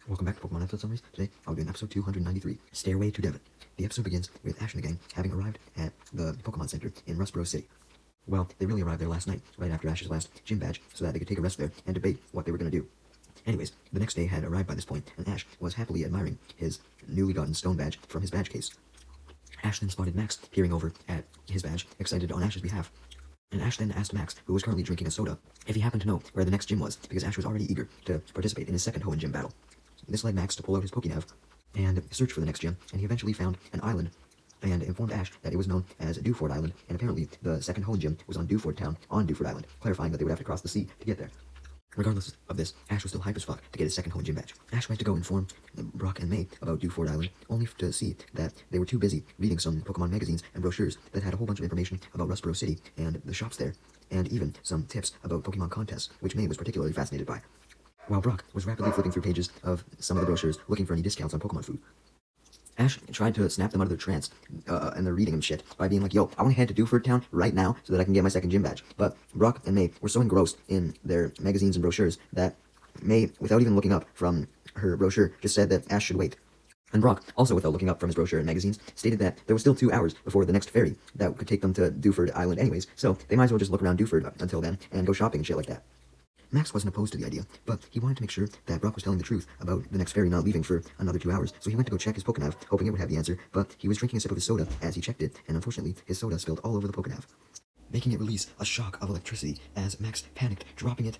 Welcome back to Pokemon episode summaries. Today, I'll be doing episode 293, Stairway to Devon. The episode begins with Ash and the gang having arrived at the Pokemon Center in Rustboro City. Well, they really arrived there last night, right after Ash's last gym badge, so that they could take a rest there and debate what they were going to do. Anyways, the next day had arrived by this point, and Ash was happily admiring his newly gotten stone badge from his badge case. Ash then spotted Max peering over at his badge, excited on Ash's behalf. And Ash then asked Max, who was currently drinking a soda, if he happened to know where the next gym was, because Ash was already eager to participate in his second Hoenn gym battle. This led Max to pull out his Pokénav and search for the next gym, and he eventually found an island and informed Ash that it was known as Dewford Island, and apparently the second Hoenn gym was on Dewford Town on Dewford Island, clarifying that they would have to cross the sea to get there. Regardless of this, Ash was still hype as fuck to get his second Hoenn gym badge. Ash went to go inform Brock and May about Dewford Island, only to see that they were too busy reading some Pokemon magazines and brochures that had a whole bunch of information about Rustboro City and the shops there, and even some tips about Pokemon contests, which May was particularly fascinated by. While Brock was rapidly flipping through pages of some of the brochures looking for any discounts on Pokemon food, Ash tried to snap them out of their trance and their reading and shit by being like, yo, I want to head to Dewford Town right now so that I can get my second gym badge. But Brock and May were so engrossed in their magazines and brochures that May, without even looking up from her brochure, just said that Ash should wait. And Brock, also without looking up from his brochure and magazines, stated that there was still 2 hours before the next ferry that could take them to Dewford Island anyways, so they might as well just look around Dewford until then and go shopping and shit like that. Max wasn't opposed to the idea, but he wanted to make sure that Brock was telling the truth about the next ferry not leaving for another 2 hours, so he went to go check his Pokénav, hoping it would have the answer, but he was drinking a sip of his soda as he checked it, and unfortunately, his soda spilled all over the Pokénav, making it release a shock of electricity as Max panicked, dropping it,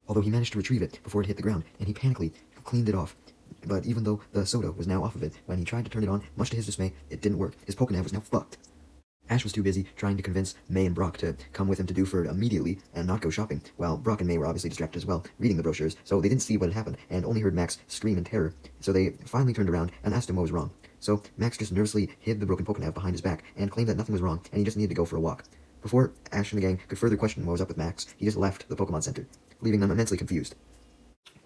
although he managed to retrieve it before it hit the ground, and he panically cleaned it off. But even though the soda was now off of it, when he tried to turn it on, much to his dismay, it didn't work. His Pokénav was now fucked. Ash was too busy trying to convince May and Brock to come with him to Dewford immediately and not go shopping, while Brock and May were obviously distracted as well, reading the brochures, so they didn't see what had happened and only heard Max scream in terror. So they finally turned around and asked him what was wrong. So Max just nervously hid the broken Pokénav behind his back and claimed that nothing was wrong and he just needed to go for a walk. Before Ash and the gang could further question what was up with Max, he just left the Pokemon Center, leaving them immensely confused.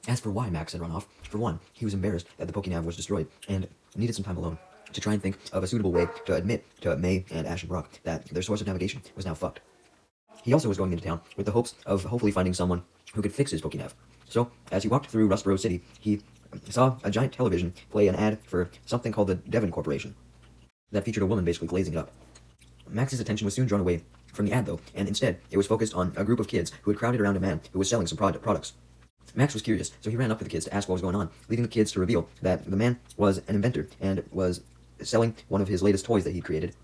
As for why Max had run off, for one, he was embarrassed that the Pokénav was destroyed and needed some time alone to try and think of a suitable way to admit to May and Ash and Brock that their source of navigation was now fucked. He also was going into town with the hopes of hopefully finding someone who could fix his Pokénav. So, as he walked through Rustboro City, he saw a giant television play an ad for something called the Devon Corporation that featured a woman basically glazing it up. Max's attention was soon drawn away from the ad though, and instead it was focused on a group of kids who had crowded around a man who was selling some products. Max was curious, so he ran up to the kids to ask what was going on, leading the kids to reveal that the man was an inventor and was selling one of his latest toys that he'd created,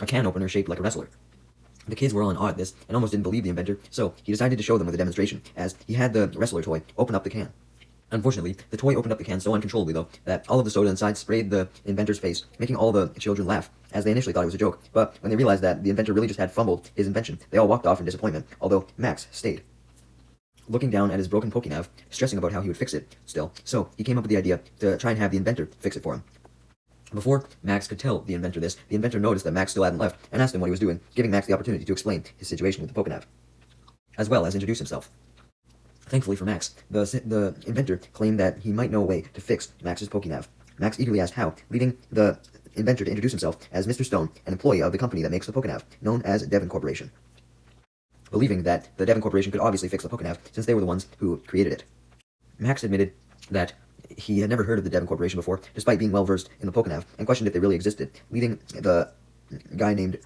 a can opener shaped like a wrestler. The kids were all in awe at this and almost didn't believe the inventor, so he decided to show them with a demonstration, as he had the wrestler toy open up the can. Unfortunately, the toy opened up the can so uncontrollably, though, that all of the soda inside sprayed the inventor's face, making all the children laugh, as they initially thought it was a joke. But when they realized that the inventor really just had fumbled his invention, they all walked off in disappointment, although Max stayed, looking down at his broken Pokénav, stressing about how he would fix it still. So he came up with the idea to try and have the inventor fix it for him. Before Max could tell the inventor this, the inventor noticed that Max still hadn't left and asked him what he was doing, giving Max the opportunity to explain his situation with the Pokénav, as well as introduce himself. Thankfully for Max, the inventor claimed that he might know a way to fix Max's Pokénav. Max eagerly asked how, leading the inventor to introduce himself as Mr. Stone, an employee of the company that makes the Pokénav, known as Devon Corporation, believing that the Devon Corporation could obviously fix the Pokénav since they were the ones who created it. Max admitted that he had never heard of the Devon Corporation before, despite being well-versed in the Pokénav, and questioned if they really existed, leading the guy named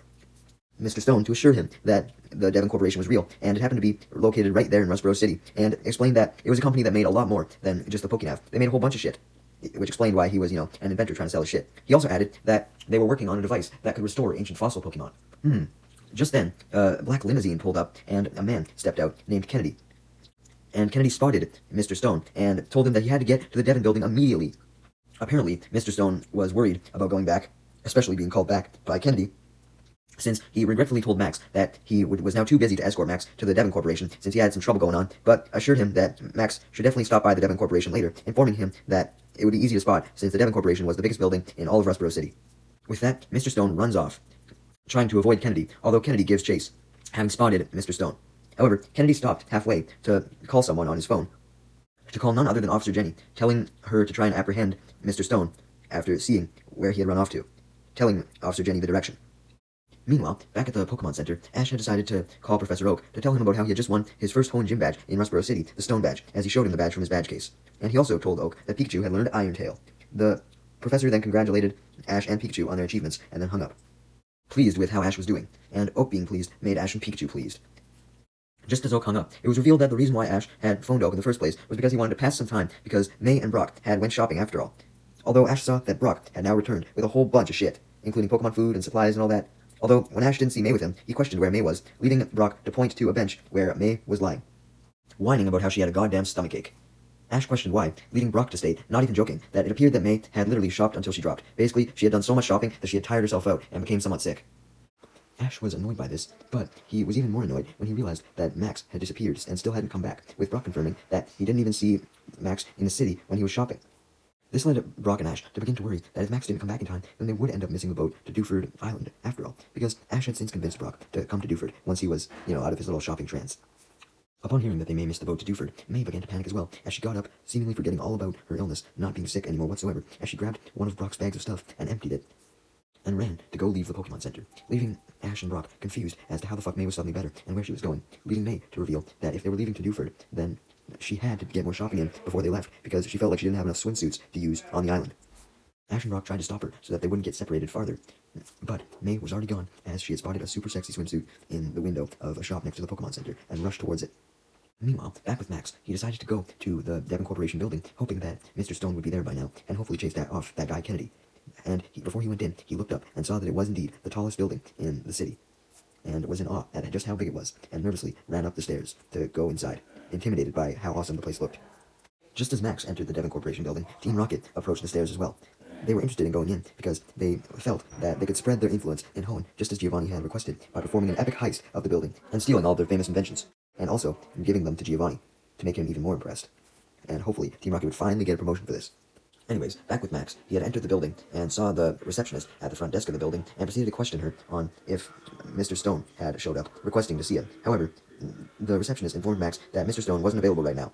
Mr. Stone to assure him that the Devon Corporation was real, and it happened to be located right there in Rustboro City, and explained that it was a company that made a lot more than just the Pokénav. They made a whole bunch of shit, which explained why he was, an inventor trying to sell his shit. He also added that they were working on a device that could restore ancient fossil Pokémon. Just then, a black limousine pulled up, and a man stepped out named Kennedy. And Kennedy spotted Mr. Stone and told him that he had to get to the Devon building immediately. Apparently, Mr. Stone was worried about going back, especially being called back by Kennedy, since he regretfully told Max that he was now too busy to escort Max to the Devon Corporation since he had some trouble going on, but assured him that Max should definitely stop by the Devon Corporation later, informing him that it would be easy to spot since the Devon Corporation was the biggest building in all of Rustboro City. With that, Mr. Stone runs off, trying to avoid Kennedy, although Kennedy gives chase, having spotted Mr. Stone. However, Kennedy stopped halfway to call someone on his phone, to call none other than Officer Jenny, telling her to try and apprehend Mr. Stone after seeing where he had run off to, telling Officer Jenny the direction. Meanwhile, back at the Pokemon Center, Ash had decided to call Professor Oak to tell him about how he had just won his first Hoenn Gym badge in Rustboro City, the Stone Badge, as he showed him the badge from his badge case. And he also told Oak that Pikachu had learned Iron Tail. The professor then congratulated Ash and Pikachu on their achievements and then hung up, pleased with how Ash was doing, and Oak being pleased made Ash and Pikachu pleased. Just as Oak hung up, it was revealed that the reason why Ash had phoned Oak in the first place was because he wanted to pass some time because May and Brock had went shopping after all. Although Ash saw that Brock had now returned with a whole bunch of shit, including Pokemon food and supplies and all that. Although, when Ash didn't see May with him, he questioned where May was, leading Brock to point to a bench where May was lying, whining about how she had a goddamn stomachache. Ash questioned why, leading Brock to state, not even joking, that it appeared that May had literally shopped until she dropped. Basically, she had done so much shopping that she had tired herself out and became somewhat sick. Ash was annoyed by this, but he was even more annoyed when he realized that Max had disappeared and still hadn't come back, with Brock confirming that he didn't even see Max in the city when he was shopping. This led Brock and Ash to begin to worry that if Max didn't come back in time, then they would end up missing the boat to Dewford Island, after all, because Ash had since convinced Brock to come to Dewford once he was, out of his little shopping trance. Upon hearing that they may miss the boat to Dewford, May began to panic as well, as she got up, seemingly forgetting all about her illness, not being sick anymore whatsoever, as she grabbed one of Brock's bags of stuff and emptied it, and ran to go leave the Pokemon Center, leaving Ash and Brock confused as to how the fuck May was suddenly better and where she was going, leading May to reveal that if they were leaving to Dewford, then she had to get more shopping in before they left, because she felt like she didn't have enough swimsuits to use on the island. Ash and Brock tried to stop her so that they wouldn't get separated farther, but May was already gone, as she had spotted a super sexy swimsuit in the window of a shop next to the Pokemon Center and rushed towards it. Meanwhile, back with Max, he decided to go to the Devon Corporation building, hoping that Mr. Stone would be there by now, and hopefully chase off that guy Kennedy. And before he went in, he looked up and saw that it was indeed the tallest building in the city, and was in awe at just how big it was, and nervously ran up the stairs to go inside, intimidated by how awesome the place looked. Just as Max entered the Devon Corporation building, Team Rocket approached the stairs as well. They were interested in going in because they felt that they could spread their influence in Hoenn, just as Giovanni had requested, by performing an epic heist of the building and stealing all of their famous inventions, and also giving them to Giovanni to make him even more impressed. And hopefully, Team Rocket would finally get a promotion for this. Anyways, back with Max, he had entered the building and saw the receptionist at the front desk of the building and proceeded to question her on if Mr. Stone had showed up, requesting to see him. However, the receptionist informed Max that Mr. Stone wasn't available right now,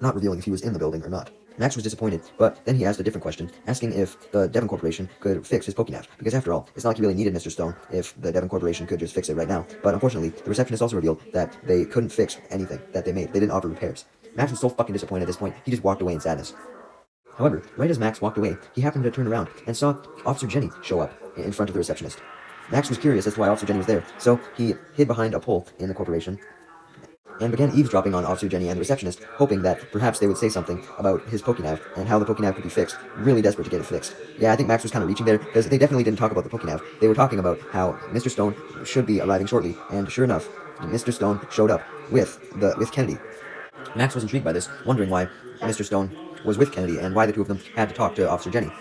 not revealing if he was in the building or not. Max was disappointed, but then he asked a different question, asking if the Devon Corporation could fix his Pokénav, because after all, it's not like he really needed Mr. Stone if the Devon Corporation could just fix it right now. But unfortunately, the receptionist also revealed that they couldn't fix anything that they made. They didn't offer repairs. Max was so fucking disappointed at this point, he just walked away in sadness. However, right as Max walked away, he happened to turn around and saw Officer Jenny show up in front of the receptionist. Max was curious as to why Officer Jenny was there, so he hid behind a pole in the corporation and began eavesdropping on Officer Jenny and the receptionist, hoping that perhaps they would say something about his Pokénav and how the Pokénav could be fixed, really desperate to get it fixed. Yeah, I think Max was kind of reaching there, because they definitely didn't talk about the Pokénav. They were talking about how Mr. Stone should be arriving shortly, and sure enough, Mr. Stone showed up with Kennedy. Max was intrigued by this, wondering why Mr. Stone was with Kennedy and why the two of them had to talk to Officer Jenny.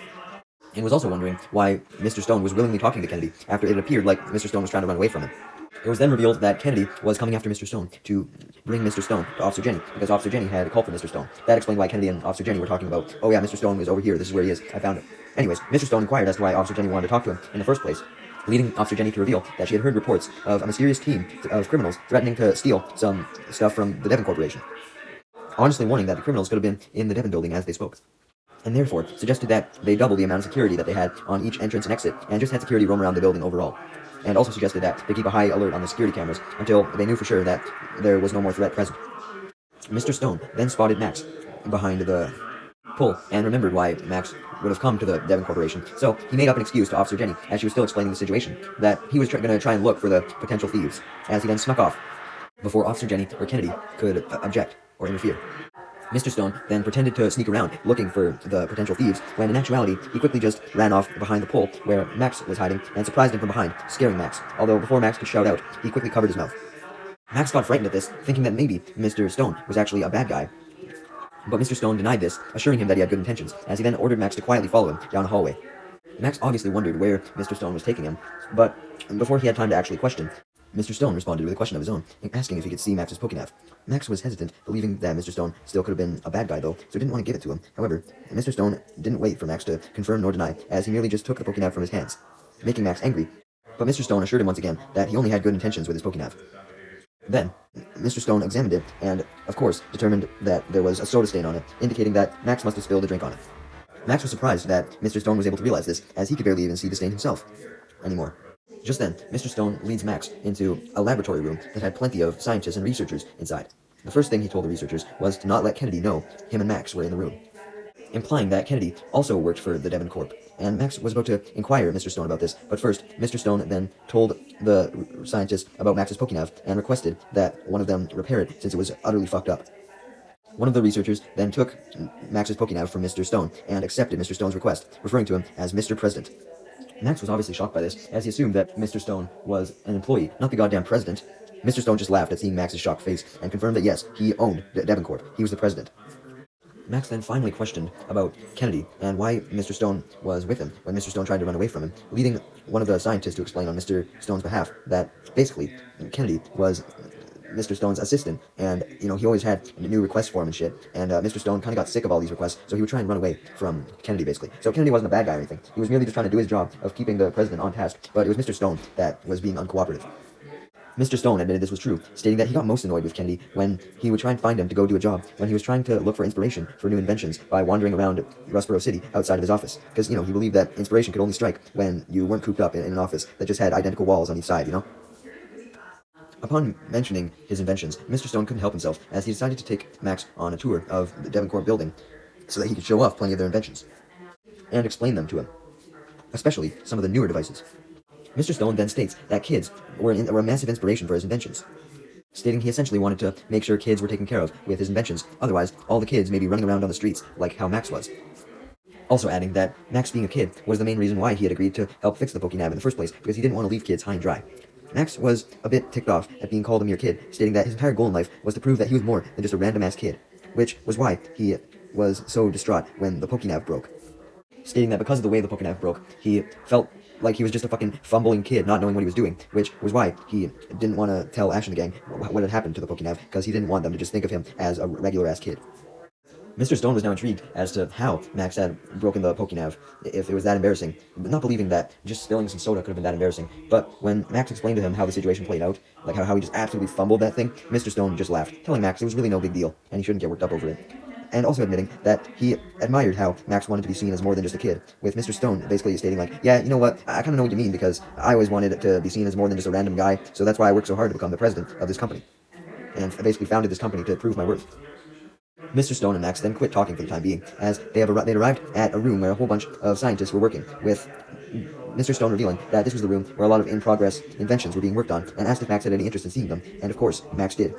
And was also wondering why Mr. Stone was willingly talking to Kennedy after it appeared like Mr. Stone was trying to run away from him. It was then revealed that Kennedy was coming after Mr. Stone to bring Mr. Stone to Officer Jenny, because Officer Jenny had called for Mr. Stone. That explained why Kennedy and Officer Jenny were talking about, oh yeah, Mr. Stone is over here, this is where he is, I found him. Anyways, Mr. Stone inquired as to why Officer Jenny wanted to talk to him in the first place, leading Officer Jenny to reveal that she had heard reports of a mysterious team of criminals threatening to steal some stuff from the Devon Corporation, honestly warning that the criminals could have been in the Devon building as they spoke, and therefore suggested that they double the amount of security that they had on each entrance and exit, and just had security roam around the building overall. And also suggested that they keep a high alert on the security cameras until they knew for sure that there was no more threat present. Mr. Stone then spotted Max behind the pole and remembered why Max would have come to the Devon Corporation, so he made up an excuse to Officer Jenny as she was still explaining the situation, that he was going to try and look for the potential thieves, as he then snuck off before Officer Jenny or Kennedy could object or interfere. Mr. Stone then pretended to sneak around looking for the potential thieves, when in actuality he quickly just ran off behind the pole where Max was hiding and surprised him from behind, scaring Max, although before Max could shout out, he quickly covered his mouth. Max got frightened at this, thinking that maybe Mr. Stone was actually a bad guy, but Mr. Stone denied this, assuring him that he had good intentions, as he then ordered Max to quietly follow him down a hallway. Max obviously wondered where Mr. Stone was taking him, but before he had time to actually question, Mr. Stone responded with a question of his own, asking if he could see Max's Pokénav. Max was hesitant, believing that Mr. Stone still could have been a bad guy though, so didn't want to give it to him. However, Mr. Stone didn't wait for Max to confirm nor deny, as he merely just took the Pokénav from his hands, making Max angry. But Mr. Stone assured him once again that he only had good intentions with his Pokénav. Then, Mr. Stone examined it, and, of course, determined that there was a soda stain on it, indicating that Max must have spilled a drink on it. Max was surprised that Mr. Stone was able to realize this, as he could barely even see the stain himself anymore. Just then, Mr. Stone leads Max into a laboratory room that had plenty of scientists and researchers inside. The first thing he told the researchers was to not let Kennedy know him and Max were in the room, implying that Kennedy also worked for the Devon Corp. And Max was about to inquire Mr. Stone about this, but first, Mr. Stone then told the scientists about Max's Pokénav and requested that one of them repair it since it was utterly fucked up. One of the researchers then took Max's Pokénav from Mr. Stone and accepted Mr. Stone's request, referring to him as Mr. President. Max was obviously shocked by this, as he assumed that Mr. Stone was an employee, not the goddamn president. Mr. Stone just laughed at seeing Max's shocked face and confirmed that yes, he owned Devon Corp. He was the president. Max then finally questioned about Kennedy and why Mr. Stone was with him when Mr. Stone tried to run away from him, leading one of the scientists to explain on Mr. Stone's behalf that basically Kennedy was Mr. Stone's assistant, and he always had new requests for him and shit, and Mr. Stone kind of got sick of all these requests, so he would try and run away from Kennedy, basically. So Kennedy wasn't a bad guy or anything. He was merely just trying to do his job of keeping the president on task, but it was Mr. Stone that was being uncooperative. Mr. Stone admitted this was true, stating that he got most annoyed with Kennedy when he would try and find him to go do a job when he was trying to look for inspiration for new inventions by wandering around Rustboro City outside of his office. Because, he believed that inspiration could only strike when you weren't cooped up in an office that just had identical walls on each side, Upon mentioning his inventions, Mr. Stone couldn't help himself as he decided to take Max on a tour of the Devon Corp building so that he could show off plenty of their inventions and explain them to him, especially some of the newer devices. Mr. Stone then states that kids were a massive inspiration for his inventions, stating he essentially wanted to make sure kids were taken care of with his inventions, otherwise all the kids may be running around on the streets like how Max was. Also adding that Max being a kid was the main reason why he had agreed to help fix the Pokénav in the first place, because he didn't want to leave kids high and dry. Max was a bit ticked off at being called a mere kid, stating that his entire goal in life was to prove that he was more than just a random-ass kid, which was why he was so distraught when the Pokénav broke, stating that because of the way the Pokénav broke, he felt like he was just a fucking fumbling kid not knowing what he was doing, which was why he didn't want to tell Ash and the gang what had happened to the Pokénav, because he didn't want them to just think of him as a regular-ass kid. Mr. Stone was now intrigued as to how Max had broken the Pokénav, if it was that embarrassing, not believing that just spilling some soda could have been that embarrassing. But when Max explained to him how the situation played out, like how he just absolutely fumbled that thing, Mr. Stone just laughed, telling Max it was really no big deal, and he shouldn't get worked up over it. And also admitting that he admired how Max wanted to be seen as more than just a kid, with Mr. Stone basically stating like, yeah, you know what, I kind of know what you mean, because I always wanted to be seen as more than just a random guy, so that's why I worked so hard to become the president of this company, and I basically founded this company to prove my worth. Mr. Stone and Max then quit talking for the time being, as they'd arrived at a room where a whole bunch of scientists were working, with Mr. Stone revealing that this was the room where a lot of in-progress inventions were being worked on, and asked if Max had any interest in seeing them, and of course, Max did.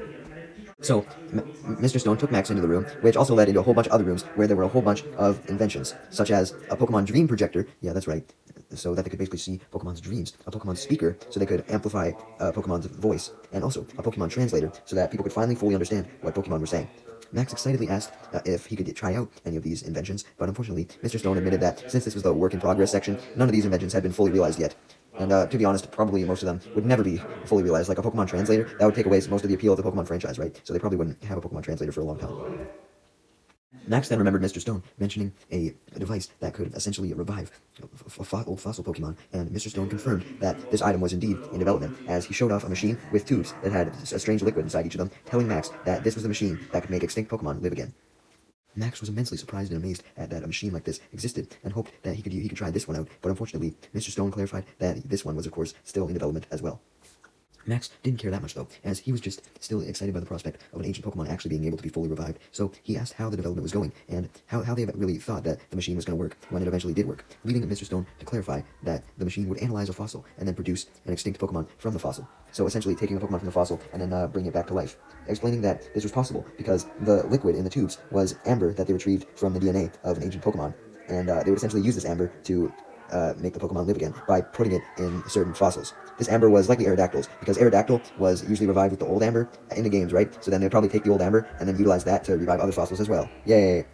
So, Mr. Stone took Max into the room, which also led into a whole bunch of other rooms where there were a whole bunch of inventions, such as a Pokemon Dream Projector, yeah, that's right, so that they could basically see Pokemon's dreams, a Pokemon Speaker, so they could amplify Pokemon's voice, and also a Pokemon Translator, so that people could finally fully understand what Pokemon were saying. Max excitedly asked if he could try out any of these inventions, but unfortunately, Mr. Stone admitted that since this was the work-in-progress section, none of these inventions had been fully realized yet. And to be honest, probably most of them would never be fully realized. Like a Pokemon Translator, that would take away most of the appeal of the Pokemon franchise, right? So they probably wouldn't have a Pokemon Translator for a long time. Max then remembered Mr. Stone mentioning a device that could essentially revive old fossil Pokemon, and Mr. Stone confirmed that this item was indeed in development, as he showed off a machine with tubes that had a strange liquid inside each of them, telling Max that this was the machine that could make extinct Pokemon live again. Max was immensely surprised and amazed at that a machine like this existed, and hoped that he could try this one out, but unfortunately, Mr. Stone clarified that this one was, of course, still in development as well. Max didn't care that much, though, as he was just still excited by the prospect of an ancient Pokemon actually being able to be fully revived, so he asked how the development was going, and how they really thought that the machine was going to work when it eventually did work, leading Mr. Stone to clarify that the machine would analyze a fossil and then produce an extinct Pokemon from the fossil, so essentially taking a Pokemon from the fossil and then bringing it back to life, explaining that this was possible because the liquid in the tubes was amber that they retrieved from the DNA of an ancient Pokemon, and they would essentially use this amber to make the Pokemon live again by putting it in certain fossils. This amber was likely Aerodactyl's, because Aerodactyl was usually revived with the old amber in the games, right? So then they'd probably take the old amber and then utilize that to revive other fossils as well. Yay!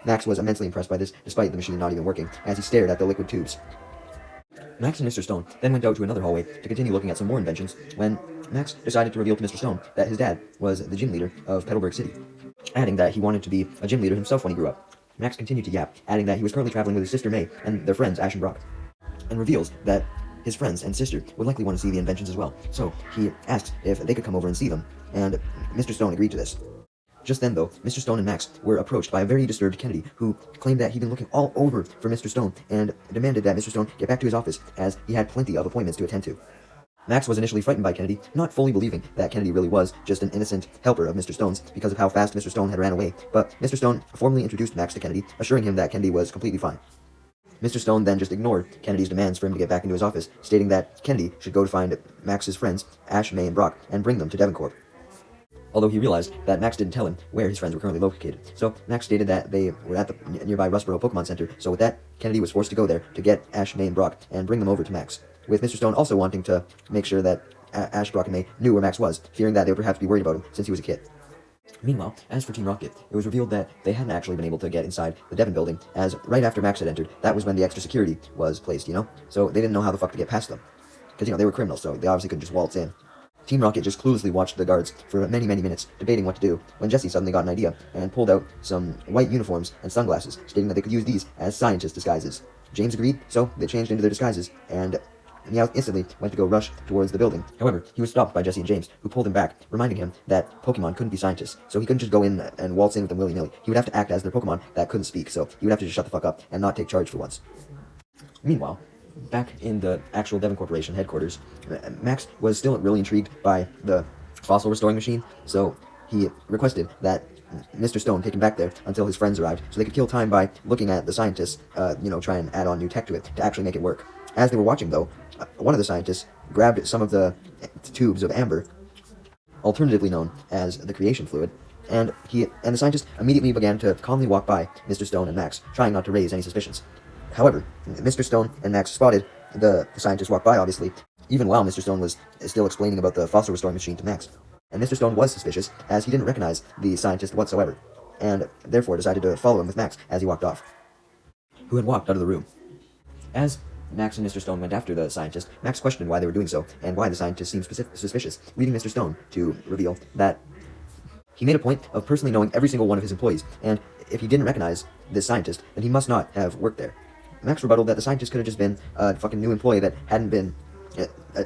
Max was immensely impressed by this, despite the machine not even working, as he stared at the liquid tubes. Max and Mr. Stone then went out to another hallway to continue looking at some more inventions, when Max decided to reveal to Mr. Stone that his dad was the gym leader of Petalburg City, adding that he wanted to be a gym leader himself when he grew up. Max continued to yap, adding that he was currently traveling with his sister May and their friends Ash and Brock, and reveals that his friends and sister would likely want to see the inventions as well, so he asks if they could come over and see them, and Mr. Stone agreed to this. Just then, though, Mr. Stone and Max were approached by a very disturbed Kennedy, who claimed that he'd been looking all over for Mr. Stone and demanded that Mr. Stone get back to his office, as he had plenty of appointments to attend to. Max was initially frightened by Kennedy, not fully believing that Kennedy really was just an innocent helper of Mr. Stone's because of how fast Mr. Stone had ran away, but Mr. Stone formally introduced Max to Kennedy, assuring him that Kennedy was completely fine. Mr. Stone then just ignored Kennedy's demands for him to get back into his office, stating that Kennedy should go to find Max's friends, Ash, May, and Brock, and bring them to Devoncorp. Although he realized that Max didn't tell him where his friends were currently located. So Max stated that they were at the nearby Rustboro Pokémon Center, so with that, Kennedy was forced to go there to get Ash, May, and Brock, and bring them over to Max, with Mr. Stone also wanting to make sure that Ash, Brock, and May knew where Max was, fearing that they would perhaps be worried about him since he was a kid. Meanwhile, as for Team Rocket, it was revealed that they hadn't actually been able to get inside the Devon building, as right after Max had entered, that was when the extra security was placed, So they didn't know how the fuck to get past them. Because, they were criminals, so they obviously couldn't just waltz in. Team Rocket just cluelessly watched the guards for many, many minutes, debating what to do, when Jesse suddenly got an idea, and pulled out some white uniforms and sunglasses, stating that they could use these as scientist disguises. James agreed, so they changed into their disguises, and Meowth instantly went to go rush towards the building. However, he was stopped by Jesse and James, who pulled him back, reminding him that Pokemon couldn't be scientists, so he couldn't just go in and waltz in with them willy-nilly. He would have to act as their Pokemon that couldn't speak, so he would have to just shut the fuck up and not take charge for once. Meanwhile, back in the actual Devon Corporation headquarters, Max was still really intrigued by the fossil restoring machine, so he requested that Mr. Stone take him back there until his friends arrived, so they could kill time by looking at the scientists, try and add on new tech to it to actually make it work. As they were watching, though, one of the scientists grabbed some of the tubes of amber, alternatively known as the creation fluid, and the scientist immediately began to calmly walk by Mr. Stone and Max, trying not to raise any suspicions. However, Mr. Stone and Max spotted the scientist walk by, obviously, even while Mr. Stone was still explaining about the fossil restoring machine to Max. And Mr. Stone was suspicious, as he didn't recognize the scientist whatsoever, and therefore decided to follow him with Max as he walked off, who had walked out of the room. As Max and Mr. Stone went after the scientist, Max questioned why they were doing so, and why the scientist seemed suspicious, leading Mr. Stone to reveal that he made a point of personally knowing every single one of his employees, and if he didn't recognize this scientist, then he must not have worked there. Max rebutted that the scientist could have just been a fucking new employee that hadn't been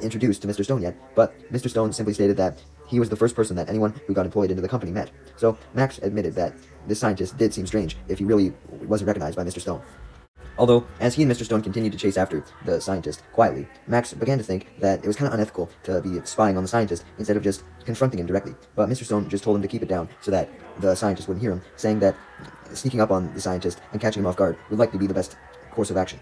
introduced to Mr. Stone yet, but Mr. Stone simply stated that he was the first person that anyone who got employed into the company met. So Max admitted that this scientist did seem strange if he really wasn't recognized by Mr. Stone. Although, as he and Mr. Stone continued to chase after the scientist quietly, Max began to think that it was kind of unethical to be spying on the scientist instead of just confronting him directly. But Mr. Stone just told him to keep it down so that the scientist wouldn't hear him, saying that sneaking up on the scientist and catching him off guard would likely be the best course of action.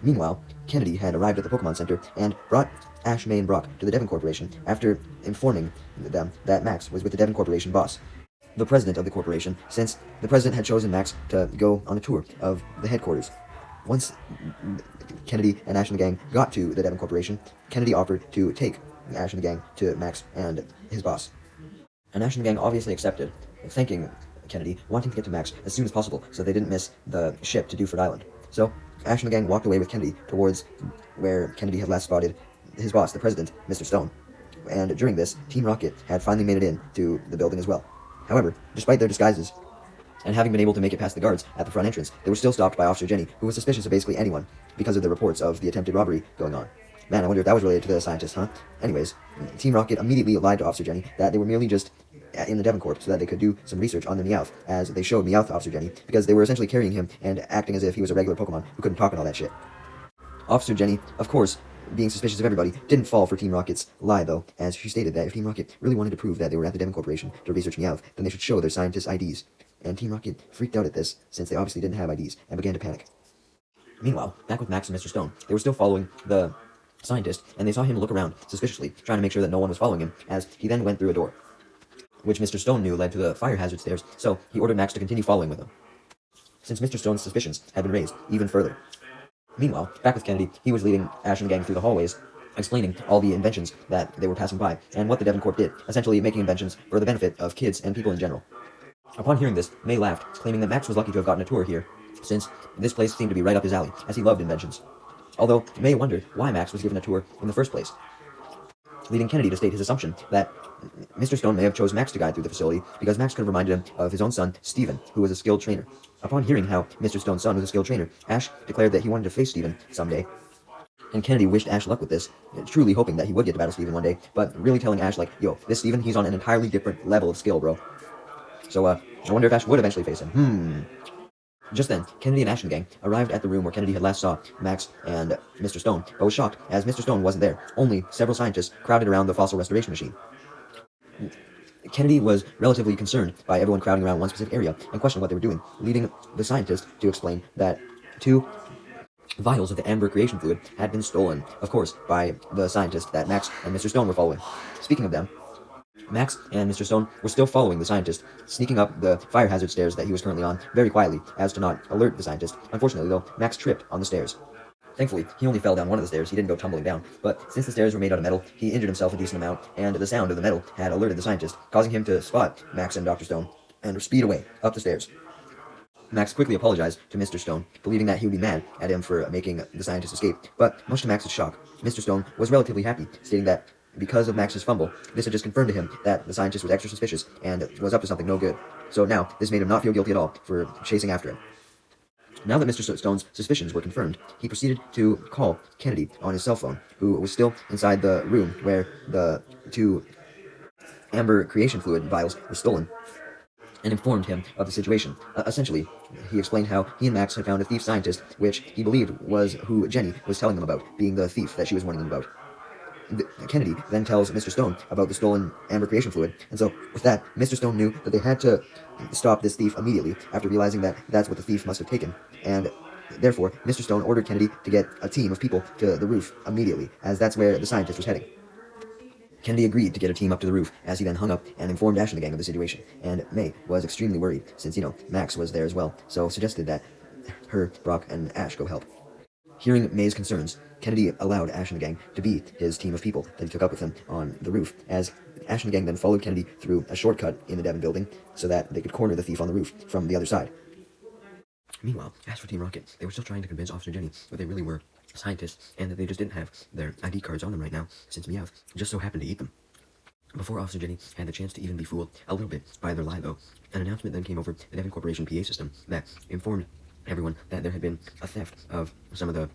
Meanwhile, Kennedy had arrived at the Pokémon Center and brought Ash, May, and Brock to the Devon Corporation after informing them that Max was with the Devon Corporation boss, the president of the corporation, since the president had chosen Max to go on a tour of the headquarters. Once Kennedy and Ash and the gang got to the Devon Corporation, Kennedy offered to take Ash and the gang to Max and his boss. And Ash and the gang obviously accepted, thanking Kennedy, wanting to get to Max as soon as possible so they didn't miss the ship to Dewford Island. So Ash and the gang walked away with Kennedy towards where Kennedy had last spotted his boss, the president, Mr. Stone. And during this, Team Rocket had finally made it in to the building as well. However, despite their disguises, and having been able to make it past the guards at the front entrance, they were still stopped by Officer Jenny, who was suspicious of basically anyone because of the reports of the attempted robbery going on. Man, I wonder if that was related to the scientist, huh? Anyways, Team Rocket immediately lied to Officer Jenny that they were merely just in the Devon Corp so that they could do some research on the Meowth, as they showed Meowth to Officer Jenny, because they were essentially carrying him and acting as if he was a regular Pokemon who couldn't talk and all that shit. Officer Jenny, of course, being suspicious of everybody, didn't fall for Team Rocket's lie, though, as she stated that if Team Rocket really wanted to prove that they were at the Devon Corporation to research Meowth, then they should show their scientist IDs. And Team Rocket freaked out at this, since they obviously didn't have IDs, and began to panic. Meanwhile, back with Max and Mr. Stone, they were still following the scientist, and they saw him look around suspiciously, trying to make sure that no one was following him, as he then went through a door, which Mr. Stone knew led to the fire hazard stairs, so he ordered Max to continue following with him, since Mr. Stone's suspicions had been raised even further. Meanwhile, back with Kennedy, he was leading Ash and the gang through the hallways, explaining all the inventions that they were passing by, and what the Devon Corp did, essentially making inventions for the benefit of kids and people in general. Upon hearing this, May laughed, claiming that Max was lucky to have gotten a tour here, since this place seemed to be right up his alley, as he loved inventions. Although, May wondered why Max was given a tour in the first place, leading Kennedy to state his assumption that Mr. Stone may have chose Max to guide through the facility because Max could have reminded him of his own son, Steven, who was a skilled trainer. Upon hearing how Mr. Stone's son was a skilled trainer, Ash declared that he wanted to face Steven someday, and Kennedy wished Ash luck with this, truly hoping that he would get to battle Steven one day, but really telling Ash, like, yo, this Steven, he's on an entirely different level of skill, bro. So, I wonder if Ash would eventually face him. Just then, Kennedy and Ash and the gang arrived at the room where Kennedy had last saw Max and Mr. Stone, but was shocked as Mr. Stone wasn't there. Only several scientists crowded around the fossil restoration machine. Kennedy was relatively concerned by everyone crowding around one specific area and questioned what they were doing, leading the scientist to explain that two vials of the amber creation fluid had been stolen, of course, by the scientist that Max and Mr. Stone were following. Speaking of them, Max and Mr. Stone were still following the scientist, sneaking up the fire hazard stairs that he was currently on very quietly, as to not alert the scientist. Unfortunately, though, Max tripped on the stairs. Thankfully, he only fell down one of the stairs, he didn't go tumbling down, but since the stairs were made out of metal, he injured himself a decent amount, and the sound of the metal had alerted the scientist, causing him to spot Max and Dr. Stone, and speed away up the stairs. Max quickly apologized to Mr. Stone, believing that he would be mad at him for making the scientist escape, but much to Max's shock, Mr. Stone was relatively happy, stating that because of Max's fumble, this had just confirmed to him that the scientist was extra suspicious and was up to something no good. So now, this made him not feel guilty at all for chasing after him. Now that Mr. Stone's suspicions were confirmed, he proceeded to call Kennedy on his cell phone, who was still inside the room where the two amber creation fluid vials were stolen, and informed him of the situation. Essentially, he explained how he and Max had found a thief scientist, which he believed was who Jenny was telling them about, being the thief that she was warning them about. Kennedy then tells Mr. Stone about the stolen amber creation fluid, and so with that, Mr. Stone knew that they had to stop this thief immediately after realizing that that's what the thief must have taken, and therefore Mr. Stone ordered Kennedy to get a team of people to the roof immediately, as that's where the scientist was heading. Kennedy agreed to get a team up to the roof, as he then hung up and informed Ash and the gang of the situation, and May was extremely worried, since, Max was there as well, so suggested that her, Brock, and Ash go help. Hearing May's concerns, Kennedy allowed Ash and the gang to be his team of people that he took up with him on the roof, as Ash and the gang then followed Kennedy through a shortcut in the Devon building so that they could corner the thief on the roof from the other side. Meanwhile, as for Team Rocket, they were still trying to convince Officer Jenny that they really were scientists and that they just didn't have their ID cards on them right now, since Meowth just so happened to eat them. Before Officer Jenny had the chance to even be fooled a little bit by their lie, though, an announcement then came over the Devon Corporation PA system that informed everyone that there had been a theft of some of the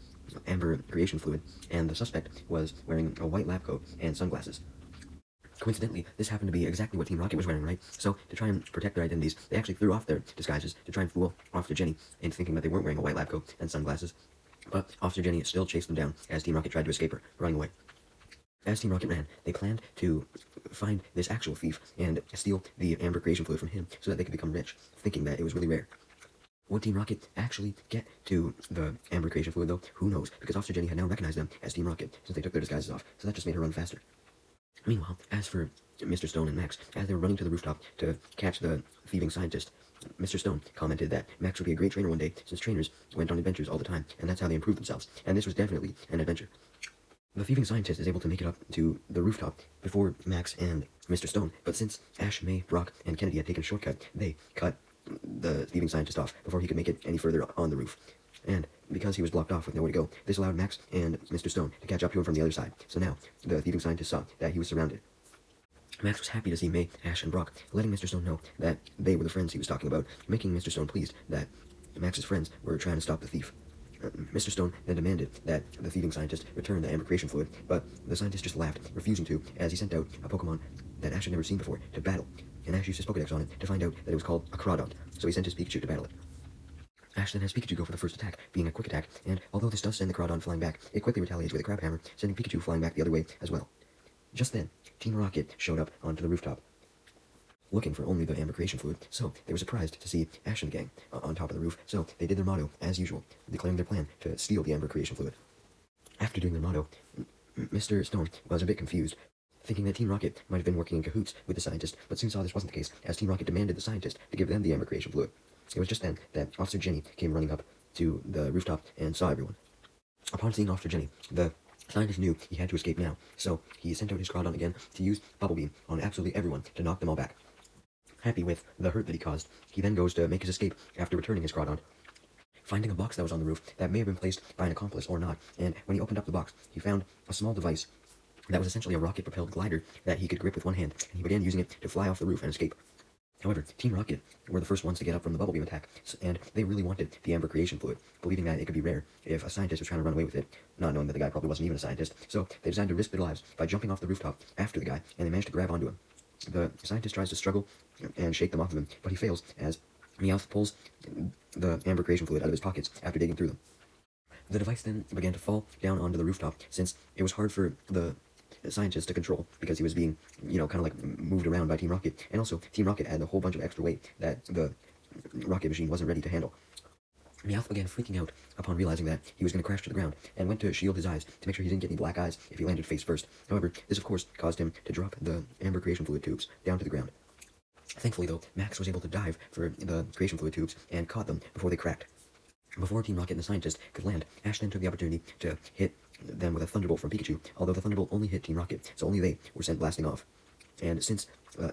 amber creation fluid, and the suspect was wearing a white lab coat and sunglasses. Coincidentally, this happened to be exactly what Team Rocket was wearing, right? So, to try and protect their identities, they actually threw off their disguises to try and fool Officer Jenny into thinking that they weren't wearing a white lab coat and sunglasses. But Officer Jenny still chased them down as Team Rocket tried to escape her, running away. As Team Rocket ran, they planned to find this actual thief and steal the amber creation fluid from him so that they could become rich, thinking that it was really rare. Would Team Rocket actually get to the amber creation fluid, though? Who knows, because Officer Jenny had now recognized them as Team Rocket since they took their disguises off, so that just made her run faster. Meanwhile, as for Mr. Stone and Max, as they were running to the rooftop to catch the thieving scientist, Mr. Stone commented that Max would be a great trainer one day, since trainers went on adventures all the time, and that's how they improved themselves, and this was definitely an adventure. The thieving scientist is able to make it up to the rooftop before Max and Mr. Stone, but since Ash, May, Brock, and Kennedy had taken a shortcut, they cut the thieving scientist off before he could make it any further on the roof. And because he was blocked off with nowhere to go, this allowed Max and Mr. Stone to catch up to him from the other side. So now, the thieving scientist saw that he was surrounded. Max was happy to see May, Ash, and Brock, letting Mr. Stone know that they were the friends he was talking about, making Mr. Stone pleased that Max's friends were trying to stop the thief. Mr. Stone then demanded that the thieving scientist return the amber creation fluid, but the scientist just laughed, refusing to, as he sent out a Pokemon that Ash had never seen before to battle, and Ash used his Pokedex on it to find out that it was called a Crawdont, so he sent his Pikachu to battle it. Ash then has Pikachu go for the first attack, being a quick attack, and although this does send the Crawdont flying back, it quickly retaliates with a Crab Hammer, sending Pikachu flying back the other way as well. Just then, Team Rocket showed up onto the rooftop, looking for only the amber creation fluid, so they were surprised to see Ash and the gang on top of the roof, so they did their motto, as usual, declaring their plan to steal the amber creation fluid. After doing their motto, Mr. Stone was a bit confused, thinking that Team Rocket might have been working in cahoots with the scientist, but soon saw this wasn't the case, as Team Rocket demanded the scientist to give them the amber creation fluid. It was just then that Officer Jenny came running up to the rooftop and saw everyone. Upon seeing Officer Jenny, the scientist knew he had to escape now, so he sent out his Crawdon again to use Bubble Beam on absolutely everyone to knock them all back. Happy with the hurt that he caused, he then goes to make his escape after returning his Crawdon, finding a box that was on the roof that may have been placed by an accomplice or not, and when he opened up the box, he found a small device that was essentially a rocket-propelled glider that he could grip with one hand, and he began using it to fly off the roof and escape. However, Team Rocket were the first ones to get up from the Bubble Beam attack, and they really wanted the amber creation fluid, believing that it could be rare if a scientist was trying to run away with it, not knowing that the guy probably wasn't even a scientist, so they decided to risk their lives by jumping off the rooftop after the guy, and they managed to grab onto him. The scientist tries to struggle and shake them off of him, but he fails as Meowth pulls the amber creation fluid out of his pockets after digging through them. The device then began to fall down onto the rooftop, since it was hard for the scientist to control because he was being, kind of like moved around by Team Rocket. And also, Team Rocket had a whole bunch of extra weight that the rocket machine wasn't ready to handle. Meowth began freaking out upon realizing that he was going to crash to the ground, and went to shield his eyes to make sure he didn't get any black eyes if he landed face first. However, this of course caused him to drop the amber creation fluid tubes down to the ground. Thankfully though, Max was able to dive for the creation fluid tubes and caught them before they cracked. Before Team Rocket and the scientist could land, Ash then took the opportunity to hit them with a thunderbolt from Pikachu, although the thunderbolt only hit Team Rocket, so only they were sent blasting off. And since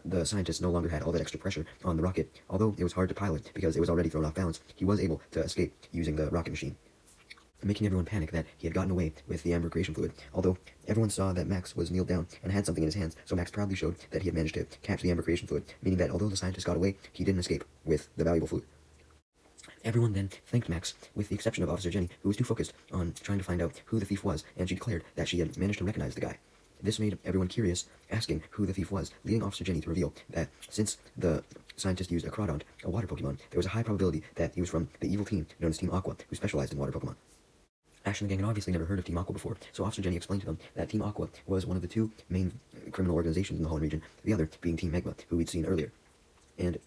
the scientist no longer had all that extra pressure on the rocket, although it was hard to pilot because it was already thrown off balance, he was able to escape using the rocket machine, making everyone panic that he had gotten away with the amber creation fluid. Although everyone saw that Max was kneeled down and had something in his hands, so Max proudly showed that he had managed to catch the amber creation fluid, meaning that although the scientist got away, he didn't escape with the valuable fluid. Everyone then thanked Max, with the exception of Officer Jenny, who was too focused on trying to find out who the thief was, and she declared that she had managed to recognize the guy. This made everyone curious, asking who the thief was, leading Officer Jenny to reveal that since the scientist used a Crawdont, a water Pokemon, there was a high probability that he was from the evil team known as Team Aqua, who specialized in water Pokemon. Ash and the gang had obviously never heard of Team Aqua before, so Officer Jenny explained to them that Team Aqua was one of the two main criminal organizations in the Holland region, the other being Team Magma, who we'd seen earlier. And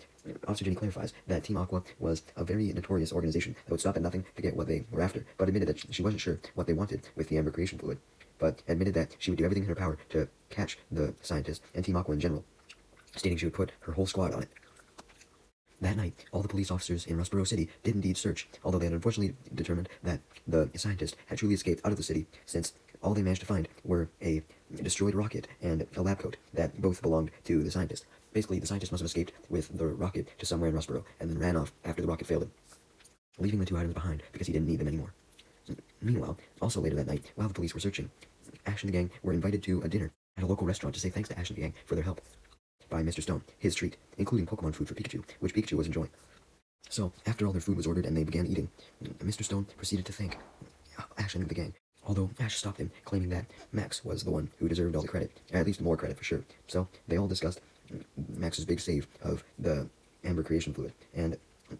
Officer Jenny clarifies that Team Aqua was a very notorious organization that would stop at nothing to get what they were after, but admitted that she wasn't sure what they wanted with the amber creation fluid, but admitted that she would do everything in her power to catch the scientist and Team Aqua in general, stating she would put her whole squad on it. That night, all the police officers in Rustboro City did indeed search, although they had unfortunately determined that the scientist had truly escaped out of the city, since all they managed to find were a destroyed rocket and a lab coat that both belonged to the scientist. Basically, the scientist must have escaped with the rocket to somewhere in Rustboro, and then ran off after the rocket failed him, leaving the two items behind because he didn't need them anymore. Meanwhile, also later that night, while the police were searching, Ash and the gang were invited to a dinner at a local restaurant to say thanks to Ash and the gang for their help by Mr. Stone, his treat, including Pokemon food for Pikachu, which Pikachu was enjoying. So, after all their food was ordered and they began eating, Mr. Stone proceeded to thank Ash and the gang, although Ash stopped him, claiming that Max was the one who deserved all the credit, at least more credit for sure. So, they all discussed Max's big save of the amber creation fluid, and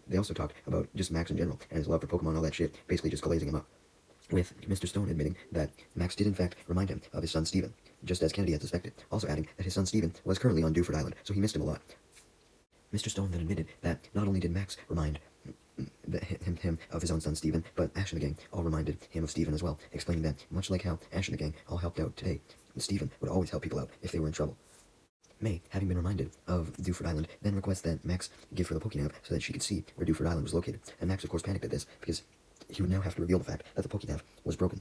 they also talked about just Max in general, and his love for Pokemon, all that shit, basically just glazing him up, with Mr. Stone admitting that Max did in fact remind him of his son Steven, just as Kennedy had suspected, also adding that his son Steven was currently on Dewford Island, so he missed him a lot. Mr. Stone then admitted that not only did Max remind him of his own son Steven, but Ash and the gang all reminded him of Steven as well, explaining that, much like how Ash and the gang all helped out today, Steven would always help people out if they were in trouble. May, having been reminded of Dewford Island, then requests that Max give her the Pokénav so that she could see where Dewford Island was located, and Max of course panicked at this, because he would now have to reveal the fact that the Pokénav was broken.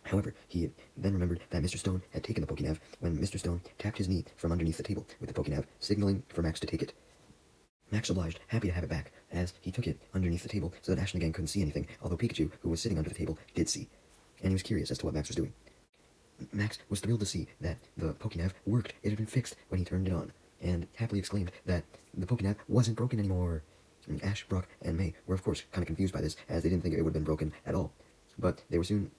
However, he then remembered that Mr. Stone had taken the Pokénav when Mr. Stone tapped his knee from underneath the table with the Pokénav, signaling for Max to take it. Max obliged, happy to have it back, as he took it underneath the table so that Ash and the gang couldn't see anything, although Pikachu, who was sitting under the table, did see, and he was curious as to what Max was doing. Max was thrilled to see that the Pokénav worked. It had been fixed when he turned it on, and happily exclaimed that the Pokénav wasn't broken anymore. And Ash, Brock, and May were of course kind of confused by this, as they didn't think it would have been broken at all. But they were soon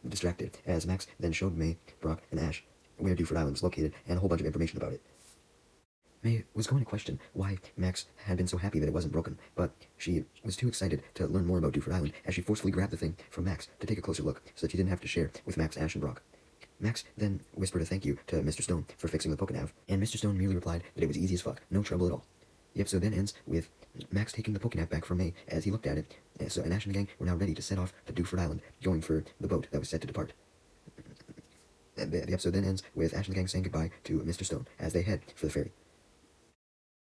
distracted, as Max then showed May, Brock, and Ash where Dewford Island was located, and a whole bunch of information about it. May was going to question why Max had been so happy that it wasn't broken, but she was too excited to learn more about Dewford Island, as she forcefully grabbed the thing from Max to take a closer look, so that she didn't have to share with Max, Ash, and Brock. Max then whispered a thank you to Mr. Stone for fixing the Pokénav, and Mr. Stone merely replied that it was easy as fuck, no trouble at all. The episode then ends with Max taking the Pokénav back from May as he looked at it, and Ash and the gang were now ready to set off to Dewford Island, going for the boat that was set to depart. The episode then ends with Ash and the gang saying goodbye to Mr. Stone as they head for the ferry.